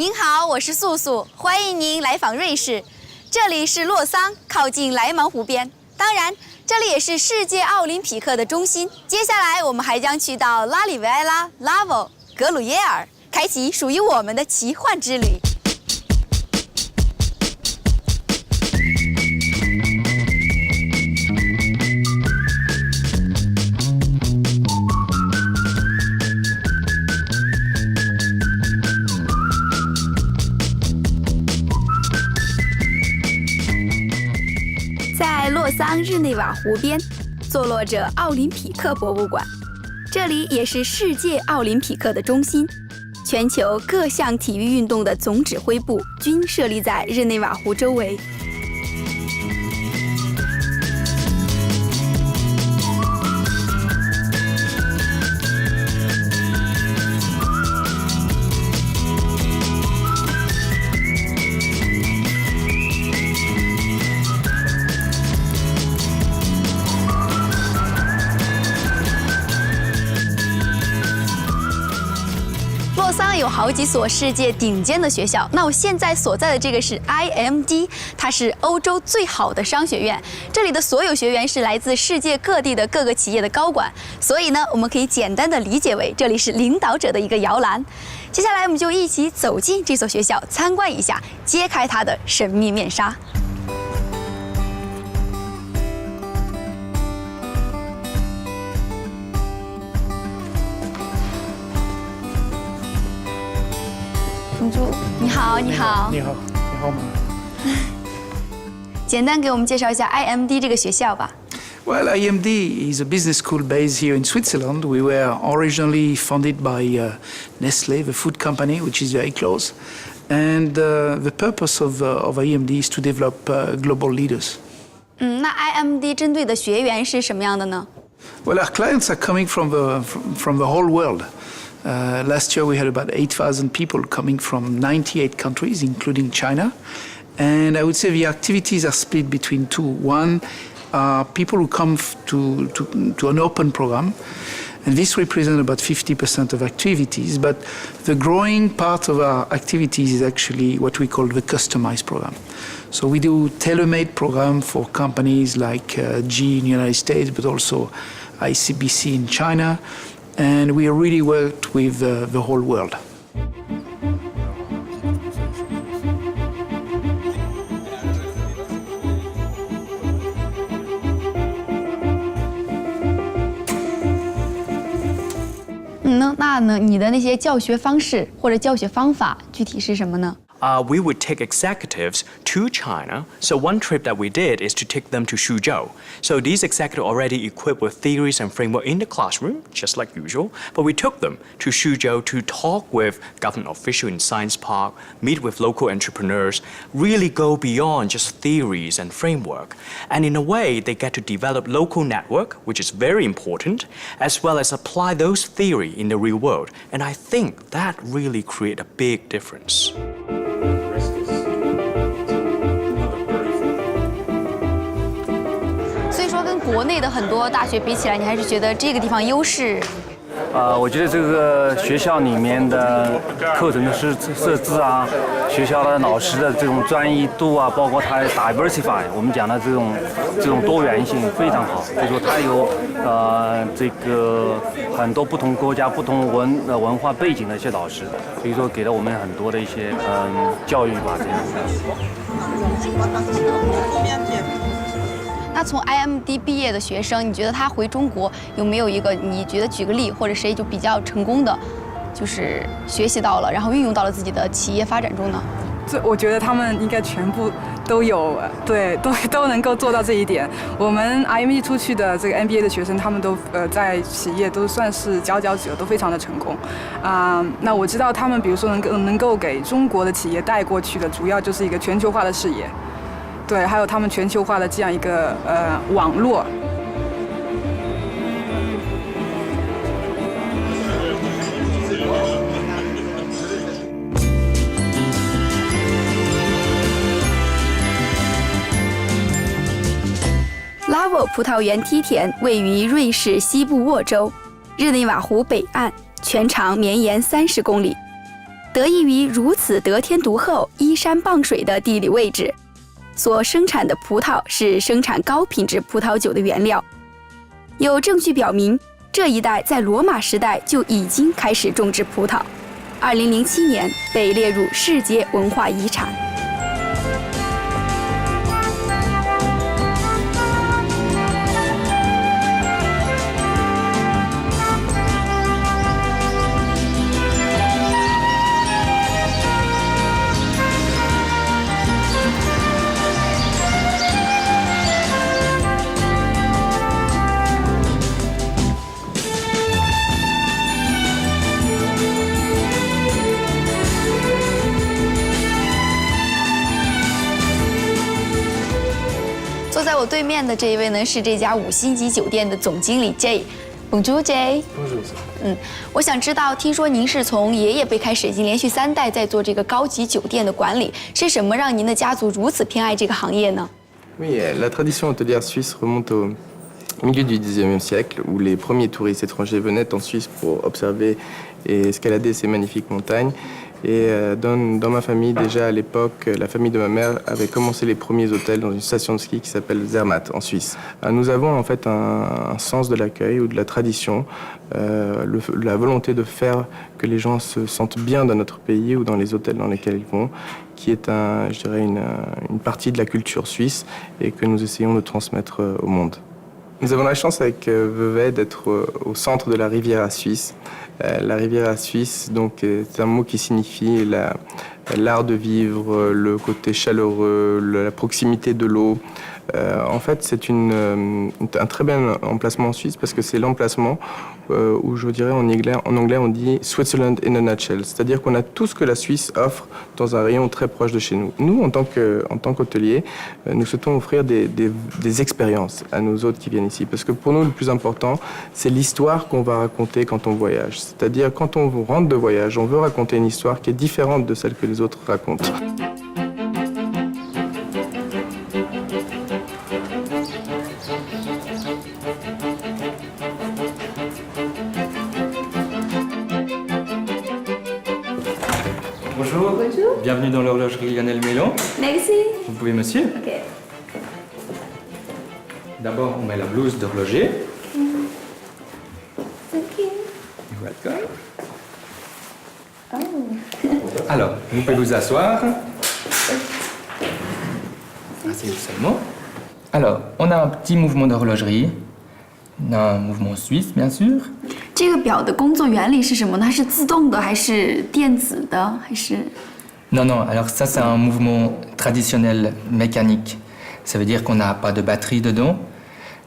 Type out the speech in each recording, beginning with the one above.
您好，我是素素，欢迎您来访瑞士。这里是洛桑，靠近莱芒湖边。当然，这里也是世界奥林匹克的中心。接下来，我们还将去到拉里维埃拉、拉沃、格鲁耶尔，开启属于我们的奇幻之旅。在洛桑日内瓦湖边，坐落着奥林匹克博物馆，这里也是世界奥林匹克的中心。全球各项体育运动的总指挥部均设立在日内瓦湖周围。洛桑有好几所世界顶尖的学校，那我现在所在的这个是 IMD， 它是欧洲最好的商学院。这里的所有学员是来自世界各地的各个企业的高管，所以呢，我们可以简单的理解为这里是领导者的一个摇篮。接下来我们就一起走进这所学校，参观一下，揭开它的神秘面纱。你好，你好，你好，你好吗？简单给我们介绍一下 IMD 这个学校吧。Well, IMD is a business school based here in Switzerland. We were originally founded by Nestlé, the food company, which is very close. And the purpose of IMD is to develop global leaders. 那 IMD 针对的学员是什么样的呢？ Well, our clients are coming from the whole world. Last year we had about 8,000 people coming from 98 countries, including China. And I would say the activities are split between two. One are people who come to an open program, and this represents about 50% of activities. But the growing part of our activities is actually what we call the customized program. So we do tailor-made program for companies like GE in the United States, but also ICBC in China. And we really worked with the whole world. 那你的那些教学方式或者教学方法具体是什么呢？ We would take executives to China. So one trip that we did is to take them to Suzhou. So these executives already equipped with theories and framework in the classroom, just like usual. But we took them to Suzhou to talk with government officials in Science Park, meet with local entrepreneurs, really go beyond just theories and framework. And in a way, they get to develop local network, which is very important, as well as apply those theory in the real world. And I think that really create a big difference. 所以说，跟国内的很多大学比起来，你还是觉得这个地方优势？我觉得这个学校里面的课程的设置啊，学校的老师的这种专一度啊，包括它的 diversify， 我们讲的这种多元性非常好。就是说它有这个很多不同国家、不同文化背景的一些老师，所以说给了我们很多的一些教育吧，这样子。那从 IMD 毕业的学生，你觉得他回中国有没有一个你觉得举个例，或者谁就比较成功的，就是学习到了，然后运用到了自己的企业发展中呢？我觉得他们应该全部都有，对，都能够做到这一点。我们 IMD 出去的这个 MBA 的学生，他们都在企业都算是佼佼者，都非常的成功。那我知道他们，比如说能够给中国的企业带过去的，主要就是一个全球化的视野。对，还有他们全球化的这样一个网络。拉沃葡萄园梯田位于瑞士西部沃州，日内瓦湖北岸，全长绵延30公里。得益于如此得天独厚、依山傍水的地理位置，所生产的葡萄是生产高品质葡萄酒的原料。有证据表明，这一带在罗马时代就已经开始种植葡萄，2007年被列入世界文化遗产。坐在我对面的这一位呢，是这家5星级酒店的总经理 Jay。Bonjour Jay。我想知道，听说您是从爷爷辈开始，已经连续3代在做这个高级酒店的管理，是什么让您的家族如此偏爱这个行业呢？ Oui, la tradition hôtelière suisse remonte au milieu du XIXe siècle, où les premiers touristes étrangers venaient en Suisse pour observer et escalader ces magnifiques montagnes. Et dans ma famille, déjà à l'époque, la famille de ma mère avait commencé les premiers hôtels dans une station de ski qui s'appelle Zermatt, en Suisse. Nous avons en fait un sens de l'accueil ou de la tradition, la volonté de faire que les gens se sentent bien dans notre pays ou dans les hôtels dans lesquels ils vont, qui est je dirais une partie de la culture suisse et que nous essayons de transmettre au monde. Nous avons la chance avec Vevey d'être au centre de la Riviera suisse. La Riviera suisse, donc, c'est un mot qui signifie l'art de vivre, le côté chaleureux, la proximité de l'eau. En fait, c'est un très bien emplacement en Suisse parce que c'est l'emplacement où, je dirais en anglais, on dit Switzerland in a nutshell. C'est-à-dire qu'on a tout ce que la Suisse offre dans un rayon très proche de chez nous. Nous, en tant qu'hôteliers, nous souhaitons offrir des expériences à nos hôtes qui viennent ici. Parce que pour nous, le plus important, c'est l'histoire qu'on va raconter quand on voyage. C'est-à-dire, quand on rentre de voyage, on veut raconter une histoire qui est différente de celle que les autres racontent. Bonjour. Bonjour. Bienvenue dans l'horlogerie Lionel Mélon. Merci. Vous pouvez me suivre. OK. D'abord, on met la blouse d'horloger. OK. You're welcome. Alors, vous pouvez vous asseoir. Asseyez-vous seulement. Alors, on a un petit mouvement d'horlogerie. Un mouvement suisse, bien sûr. 这个表的工作原理是什么呢？它是自动的还是电子的还是？ Non, non, alors ça c'est un mouvement traditionnel mécanique. Ça veut dire qu'on n'a pas de batterie dedans.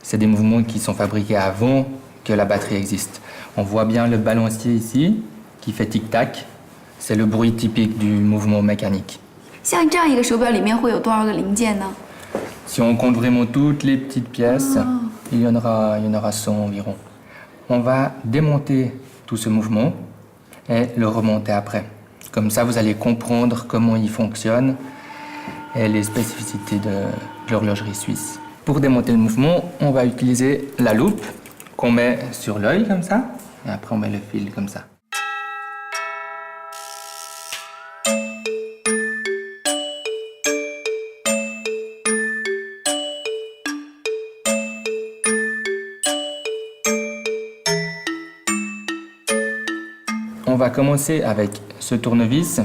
C'est des mouvements qui sont fabriqués avant que la batterie existe. On voit bien le balancier ici qui fait tic-tac. C'est le bruit typique du mouvement mécanique. 像这样一个手表里面会有多少个零件呢？ Si on compte vraiment toutes les petites pièces, il y en aura 100 environ. On va démonter tout ce mouvement et le remonter après. Comme ça, vous allez comprendre comment il fonctionne et les spécificités de l'horlogerie suisse. Pour démonter le mouvement, on va utiliser la loupe qu'on met sur l'œil comme ça, et après on met le fil comme ça. On va commencer avec ce tournevis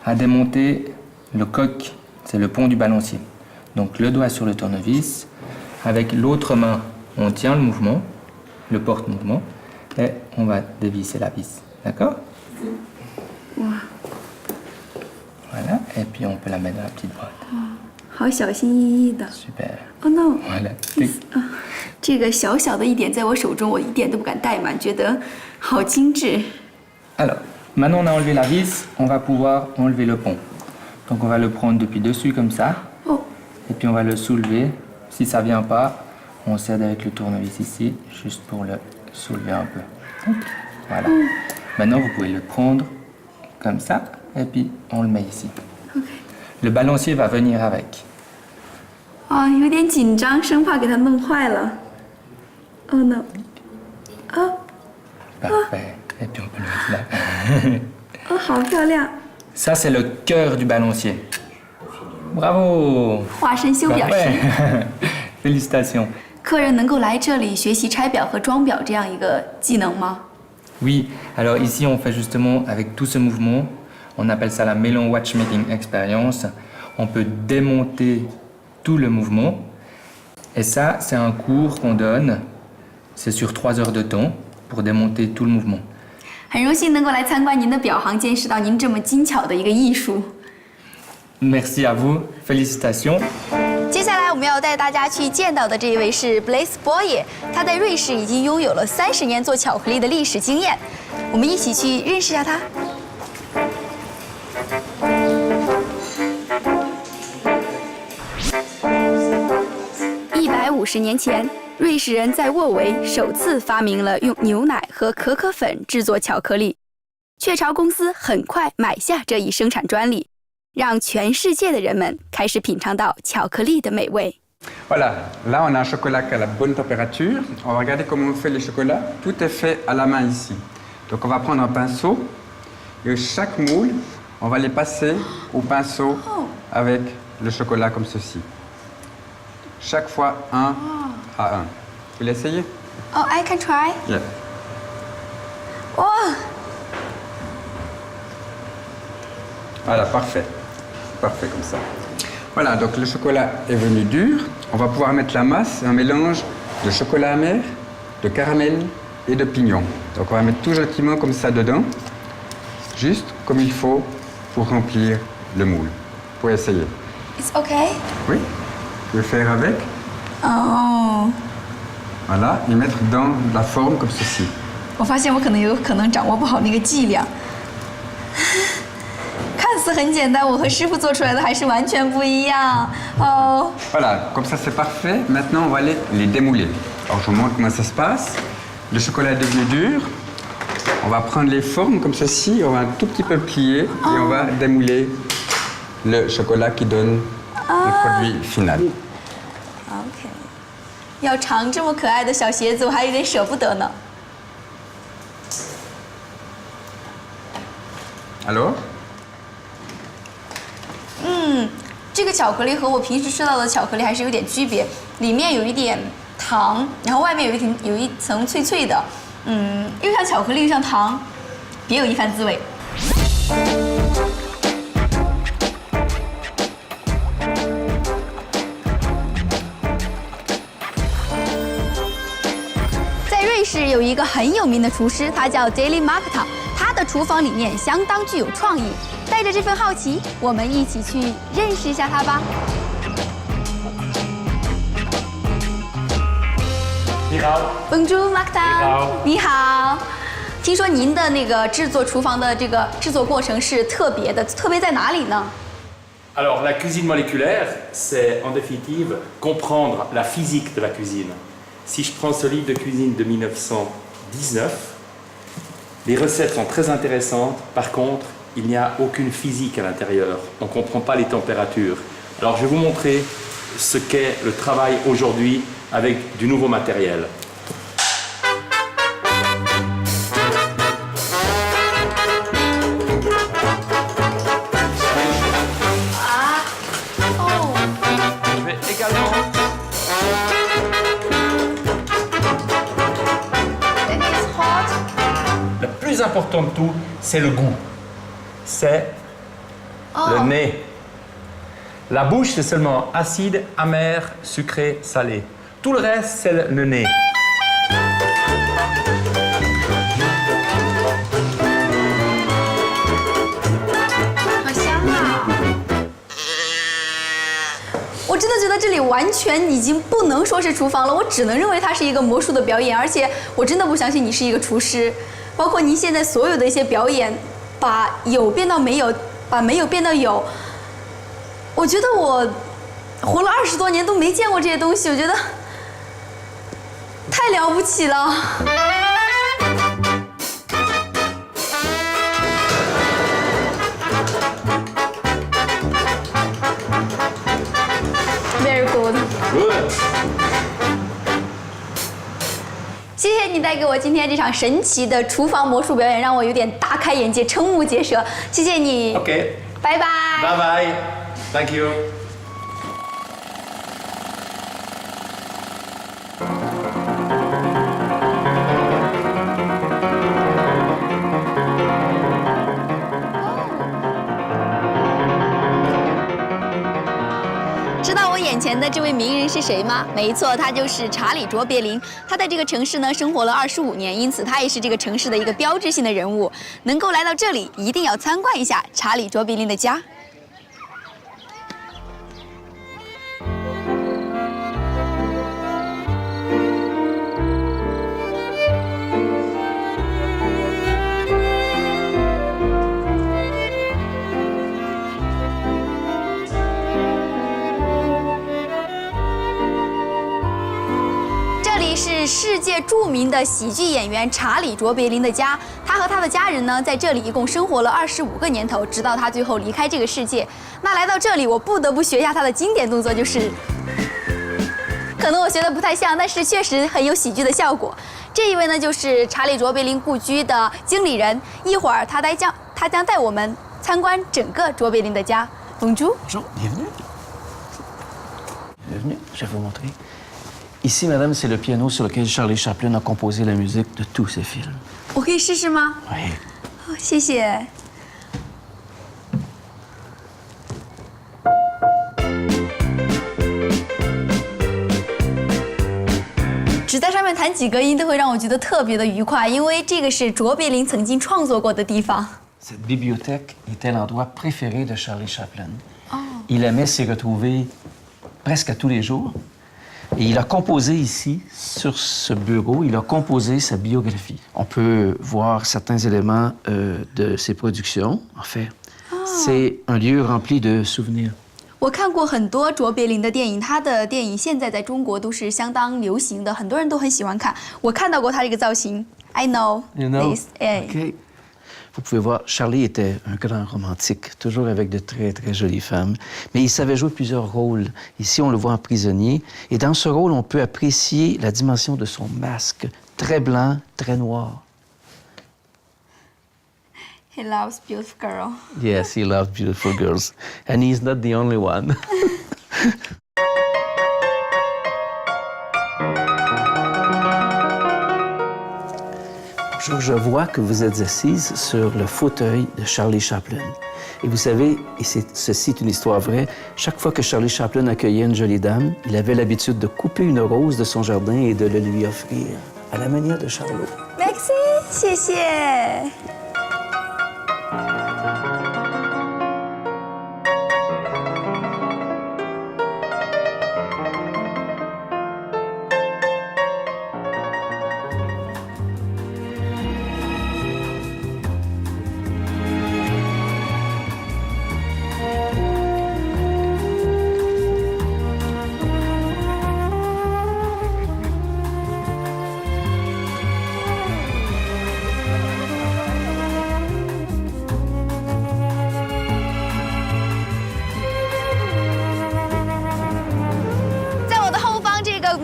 à démonter le coq, c'est le pont du balancier. Donc le doigt sur le tournevis, avec l'autre main on tient le mouvement, le porte-mouvement, et on va dévisser la vis. D'accord? Voilà, et puis on peut la mettre dans la petite boîte. 好小心翼翼的。 Super. Oh no！ Voilà. 这个小小的一点在我手中，我一点都不敢怠慢，觉得好精致。 Alors, maintenant on a enlevé la vis, on va pouvoir enlever le pont. Donc on va le prendre depuis dessus comme ça, Oh. et puis on va le soulever. Si ça vient pas, on s'aide avec le tournevis ici, juste pour le soulever un peu. Voilà. Maintenant vous pouvez le prendre comme ça, et puis on le met ici. Le balancier va venir avec. 啊，有点紧张，生怕给它弄坏了。Oh no！ 啊， Parfait. Et puis on peut le mettre là. 哦，好漂亮！ Ça, c'est le cœur du balancier. Bravo. 化身修表师。 Ouais. Félicitations. 客人能够来这里学习拆表和装表这样一个技能吗？ Oui, alors ici on fait justement avec tout ce mouvement, on appelle ça la Melon Watchmaking Experience. On peut démonter tout le mouvement. Et ça, c'est un cours qu'on donne. C'est sur 3 heures de temps pour démonter tout le mouvement. 很荣幸能够来参观您的表行，见识到您这么精巧的一个艺术。 Merci à vous, félicitations. 接下来我们要带大家去见到的这一位是 Blaise Boyer， 他在瑞士已经拥有了30年做巧克力的历史经验。我们一起去认识一下他。150年前，瑞士人在沃维首次发明了用牛奶和可可粉制作巧克力，雀巢公司很快买下这一生产专利。 让全世界的人们开始品尝到巧克力的美味。 Voilà, là on a un chocolat qui a la bonne température. On va regarder comment on fait les chocolats. Tout est fait à la main ici. Donc on va prendre un pinceau et chaque moule, on va les passer au pinceau avec le chocolat comme ceci. Chaque fois 1 à 1. Vous voulez essayer? Oh, I can try. Yeah. 哇， Voilà, parfait. Parfait comme ça. Voilà, donc le chocolat est venu dur. On va pouvoir mettre la masse, un mélange de chocolat amer, de caramel et de pignon. Donc on va mettre tout gentiment comme ça dedans, juste comme il faut pour remplir le moule. Vous pouvez essayer. It's okay. Oui, vous pouvez faire avec. Oh. Voilà, et mettre dans la forme comme ceci. 我发现我有可能掌握不好那个剂量。看似很简单，我和师傅做出来的还是完全不一样。哦。Voilà, comme ça c'est parfait. Maintenant on va aller les démouler. Alors je vous montre comment ça se passe. Le chocolat est devenu dur. On va prendre les formes comme ceci, on va un tout petit peu plier et on va démouler le chocolat qui donne le produit final. OK。要尝这么可爱的小鞋子，我还有点舍不得呢。 Alors? 这个巧克力和我平时吃到的巧克力还是有点区别，里面有一点糖，然后外面有一层脆脆的，又像巧克力又像糖，别有一番滋味。在瑞士有一个很有名的厨师，他叫 Daily Markta， 他的厨房理念相当具有创意。 带着这份好奇，我们一起去认识一下他吧。你好 Bonjour, Markta。你好。你好。听说您的那个制作厨房的这个制作过程是特别的，特别在哪里呢？ Alors, la cuisine moléculaire, c'est en définitive comprendre la physique de la cuisine. Si je prends ce livre de cuisine de 1919, les recettes sont très intéressantes. Par contre, il n'y a aucune physique à l'intérieur. On ne comprend pas les températures. Alors, je vais vous montrer ce qu'est le travail aujourd'hui avec du nouveau matériel. Je vais également... Le plus important de tout, c'est le goût. C'est le nez. La bouche, c'est seulement acide, amer, sucré, salé. Tout le reste, c'est le nez. 好香啊！我真的觉得这里完全已经不能说是厨房了，我只能认为它是一个魔术的表演，而且我真的不相信你是一个厨师。包括您现在所有的一些表演，把有变到没有，把没有变到有，我觉得我活了20多年都没见过这些东西，我觉得太了不起了。Very good。谢谢你带给我今天这场神奇的厨房魔术表演，让我有点大开眼界、瞠目结舌。谢谢你。 OK， 拜拜。拜拜 ，Thank you。知道我眼前的这位名人是谁吗？没错，他就是查理·卓别林。他在这个城市呢生活了25年，因此他也是这个城市的一个标志性的人物。能够来到这里，一定要参观一下查理·卓别林的家。是世界著名的喜剧演员查理·卓别林的家，他和他的家人呢，在这里一共生活了25个年头，直到他最后离开这个世界。那来到这里，我不得不学一下他的经典动作，就是可能我学的不太像，但是确实很有喜剧的效果。这一位呢，就是查理·卓别林故居的经理人，一会儿他将带我们参观整个卓别林的家。Bonjour. Bonjour, bienvenue. Bienvenue, je vais vous montrer. Ici, madame, c'est le piano sur lequel Charlie Chaplin a composé la musique de tous ses films. 我可以试试吗？ Oui. 哦，谢谢。只在上面弹几个音都会让我觉得特别的愉快，因为这个是卓别林曾经创作过的地方。 Cette bibliothèque était l'endroit préféré de Charlie Chaplin. Il aimait s'y retrouver presque tous les jours. Et il a composé ici, sur ce bureau, il a composé sa biographie. On peut voir certains éléments de ses productions. En fait, c'est un lieu rempli de souvenirs. 我看过很多卓别林的电影，他的电影现在在中国都是相当流行的，很多人都很喜欢看。我看到过他这个造型 ，I know, You know? this. 哎。 OK. Vous pouvez voir, Charlie était un grand romantique, toujours avec de très, très jolies femmes. Mais il savait jouer plusieurs rôles. Ici, on le voit en prisonnier. Et dans ce rôle, on peut apprécier la dimension de son masque, très blanc, très noir. He loves beautiful girl. Yes, he loved beautiful girls. And he's not the only one. Je vois que vous êtes assise sur le fauteuil de Charlie Chaplin. Et vous savez, et ceci est une histoire vraie, chaque fois que Charlie Chaplin accueillait une jolie dame, il avait l'habitude de couper une rose de son jardin et de le lui offrir, à la manière de Charlot. Merci, 谢谢。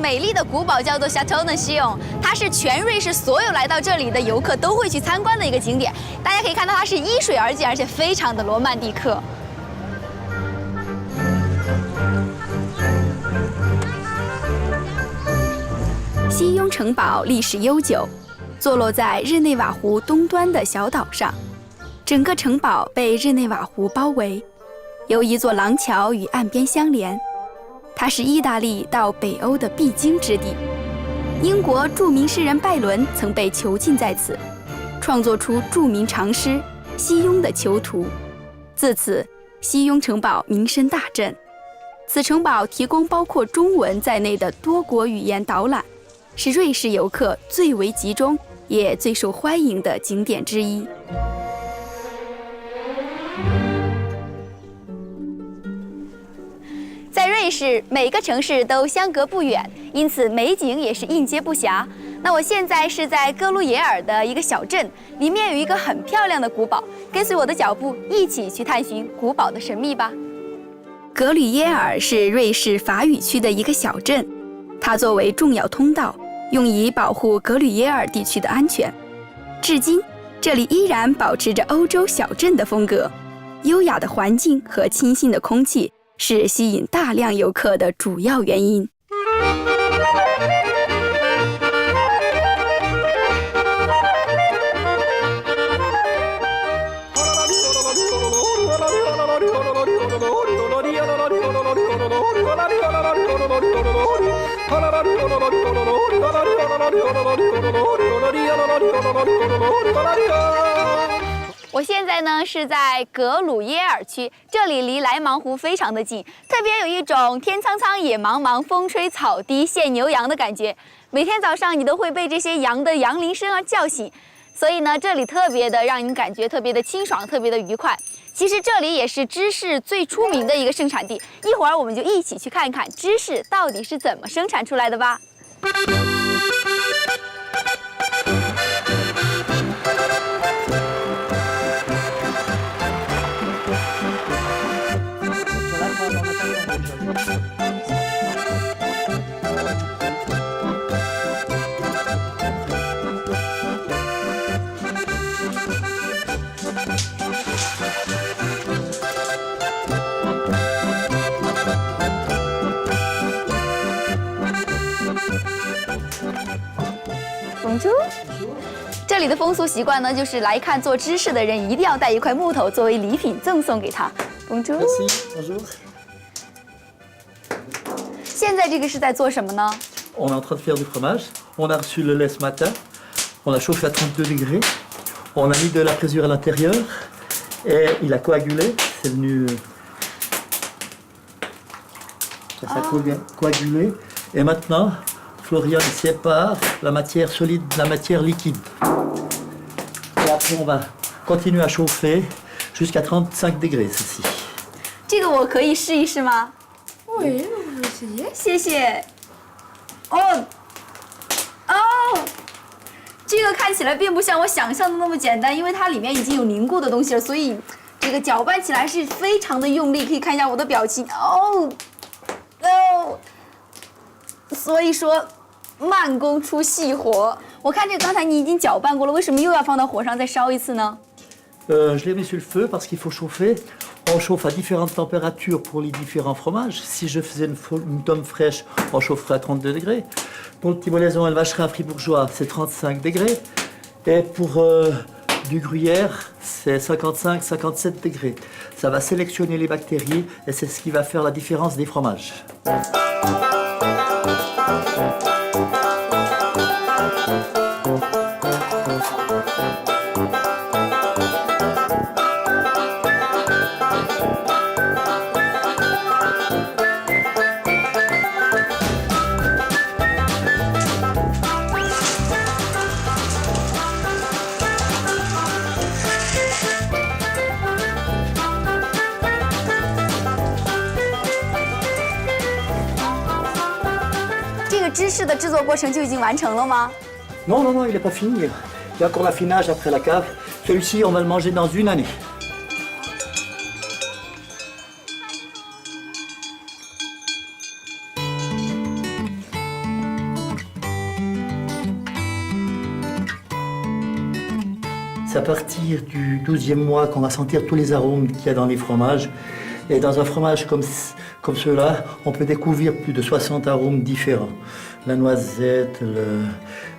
美丽的古堡叫做 Château Neufchâteau， 它是全瑞士所有来到这里的游客都会去参观的一个景点。大家可以看到，它是依水而建，而且非常的罗曼蒂克。西雍城堡历史悠久，坐落在日内瓦湖东端的小岛上，整个城堡被日内瓦湖包围，由一座廊桥与岸边相连。它是意大利到北欧的必经之地。英国著名诗人拜伦曾被囚禁在此，创作出著名长诗《西雍的囚徒》。自此，西雍城堡名声大振。此城堡提供包括中文在内的多国语言导览，是瑞士游客最为集中也最受欢迎的景点之一。在瑞士，每个城市都相隔不远，因此美景也是应接不暇。那我现在是在格鲁耶尔的一个小镇，里面有一个很漂亮的古堡，跟随我的脚步一起去探寻古堡的神秘吧。格吕耶尔是瑞士法语区的一个小镇，它作为重要通道，用以保护格吕耶尔地区的安全。至今，这里依然保持着欧洲小镇的风格。优雅的环境和清新的空气是吸引大量游客的主要原因。我现在呢是在格鲁耶尔区，这里离莱芒湖非常的近，特别有一种天苍苍野茫茫，风吹草低见牛羊的感觉。每天早上你都会被这些羊的羊铃声而叫醒，所以呢这里特别的让你感觉特别的清爽，特别的愉快。其实这里也是芝士最出名的一个生产地，一会儿我们就一起去看看芝士到底是怎么生产出来的吧。这里的风俗习惯呢，就是来看做芝士的人一定要带一块木头作为礼品赠送给他。Bonjour。现在这个是在做什么呢？ On est en train de faire du fromage. On a reçu le lait ce matin. On a chauffé à 32 degrés. On a mis de la présure à l'intérieur. Et il a coagulé. C'est venu. Ça a coagulé. Et maintenant, Florian sépare la matière solide de la matière liquide. Et après, on va continuer à chauffer jusqu'à 35 degrés, ceci. 这个我可以试一试吗？ Oui, vous essayez. 谢谢。哦，这个看起来并不像我想象的那么简单，因为它里面已经有凝固的东西了，所以这个搅拌起来是非常的用力。可以看一下我的表情，所以说慢工出细活。我看这个刚才你已经搅拌过了，为什么又要放到火上再烧一次呢？ Je l'ai mis sur le feu parce qu'il faut chauffer. On chauffe à différentes températures pour les différents fromages. Si je faisais une tome fraîche, on chaufferait à 32 degrés. Pour le petit molaison et le vacherin fribourgeois, c'est 35 degrés. Et pour du gruyère, c'est 55-57 degrés. Ça va sélectionner les bactéries et c'est ce qui va faire la différence des fromages. Non, non, non, il n'est pas fini. Il y a encore l'affinage après la cave. Celui-ci, on va le manger dans une année. C'est à partir du 12e mois qu'on va sentir tous les arômes qu'il y a dans les fromages. Et dans un fromage comme ceux-là, on peut découvrir plus de 60 arômes différents. La noisette,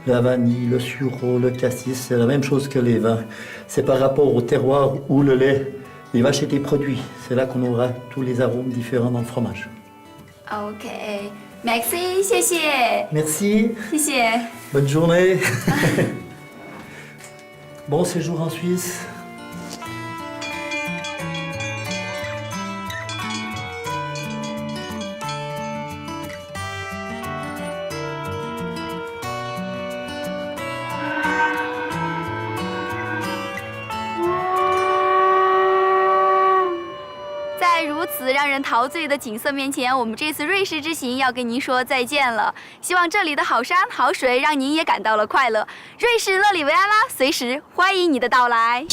la vanille, le sureau, le cassis, c'est la même chose que les vins. C'est par rapport au terroir où le lait, les vaches étaient produits. C'est là qu'on aura tous les arômes différents dans le fromage. OK, merci, 谢谢。 Merci. 谢谢。 Bonne journée. Bon séjour en Suisse.在如此让人陶醉的景色面前，我们这次瑞士之行要跟您说再见了。希望这里的好山好水让您也感到了快乐。瑞士勒里维埃拉随时欢迎你的到来。